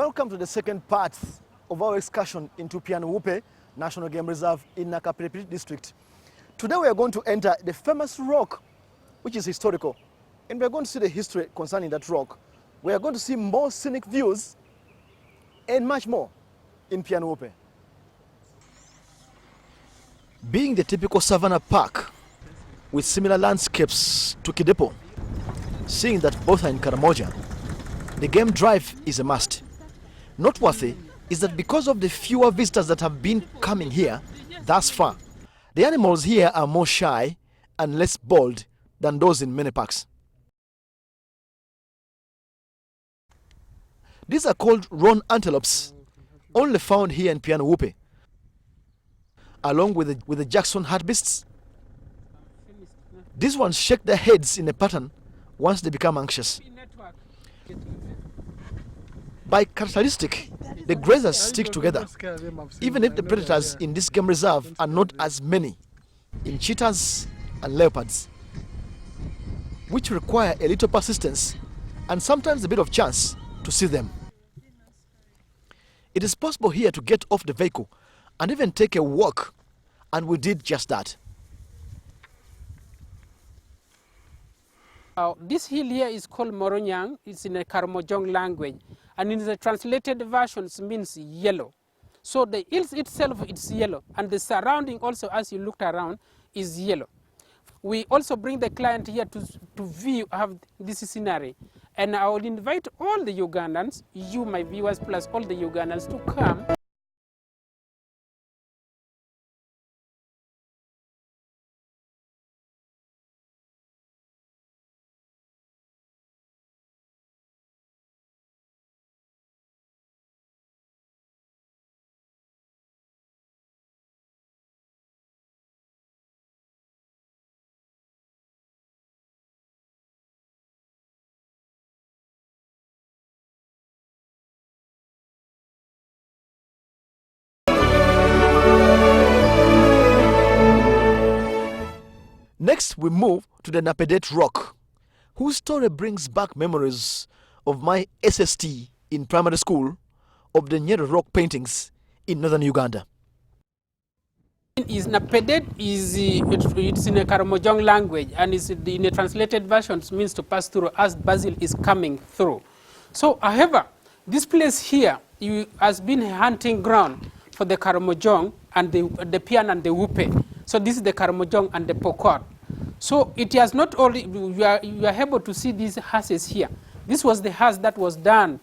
Welcome to the second part of our excursion into Pian Upe National Game Reserve in Napadet district. Today we are going to enter the famous rock, which is historical, and we are going to see the history concerning that rock. We are going to see more scenic views and much more in Pian Upe. Being the typical savanna park with similar landscapes to Kidepo, seeing that both are in Karamoja, the game drive is a must. Noteworthy is that because of the fewer visitors that have been coming here thus far, the animals here are more shy and less bold than those in many parks. These are called roan antelopes, only found here in Pian Upe, along with the Jackson hartebeests. These ones shake their heads in a pattern once they become anxious. By characteristic, the grazers stick together, even if the predators in this game reserve are not as many in cheetahs and leopards, which require a little persistence and sometimes a bit of chance to see them. It is possible here to get off the vehicle and even take a walk, and we did just that. This hill here is called Moronyang. It's in a Karamojong language, and in the translated versions means yellow. So the hill itself is yellow, and the surrounding also, as you looked around, is yellow. We also bring the client here to view have this scenery, and I would invite all the Ugandans, you my viewers plus all the Ugandans, to come. Next, we move to the Napadet rock, whose story brings back memories of my SST in primary school of the Nyero rock paintings in Northern Uganda. Napadet it's in a Karamojong language, and it's in a translated version means to pass through as Basil is coming through. So, however, this place here has been a hunting ground for the Karamojong and the Pian and the Upe. So this is the Karamojong and the Pokot. So it has not only, you are able to see these horses here. This was the horse that was done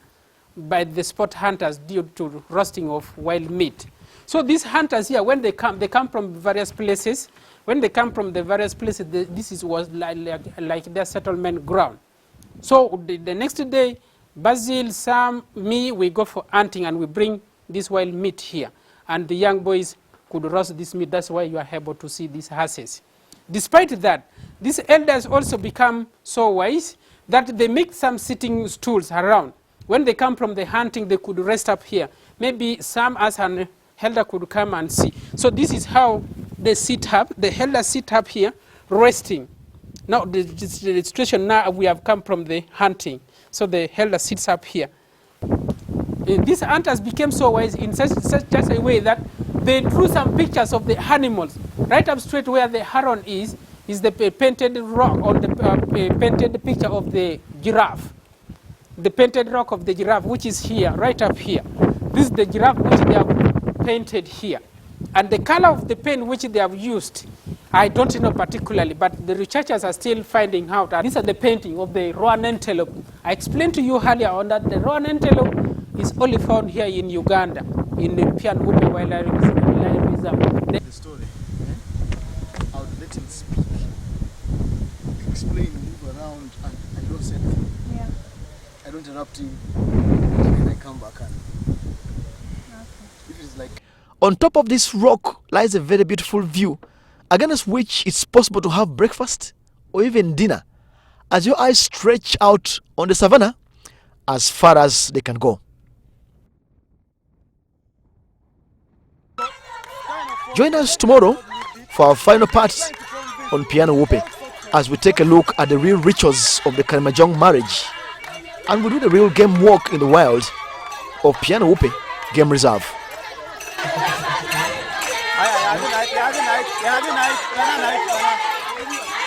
by the sport hunters due to roasting of wild meat. So these hunters here, when they come from various places. When they come from the various places, was like their settlement ground. So the next day, Basil, Sam, me, we go for hunting and we bring this wild meat here. And the young boys could roast this meat. That's why you are able to see these horses. Despite that, these elders also become so wise that they make some sitting stools around. When they come from the hunting, they could rest up here. Maybe some as an elder could come and see. So this is how they sit up. The elders sit up here, resting. Now the situation now we have come from the hunting. So the elder sits up here. These hunters became so wise in such a way that they drew some pictures of the animals. Right up straight where the heron is the painted rock or the painted picture of the giraffe. The painted rock of the giraffe, which is here, right up here. This is the giraffe which they have painted here. And the color of the paint which they have used, I don't know particularly, but the researchers are still finding out. These are the painting of the roan antelope. I explained to you earlier on that the roan antelope is only found here in Uganda, in the Pian Upe Wildlife Reserve. The story, I would let him speak, explain, move around, and I don't say anything. Yeah. I don't interrupt him, and I come back and it is like... On top of this rock lies a very beautiful view, against which it's possible to have breakfast or even dinner, as your eyes stretch out on the savannah as far as they can go. Join us tomorrow for our final part on Pian Upe as we take a look at the real rituals of the Karamojong marriage, and we do the real game walk in the wild of Pian Upe Game Reserve. Ay, ay, ay, ay, ay, ay, ay, ay, ay, ay, ay, ay, ay, ay, ay, ay, ay,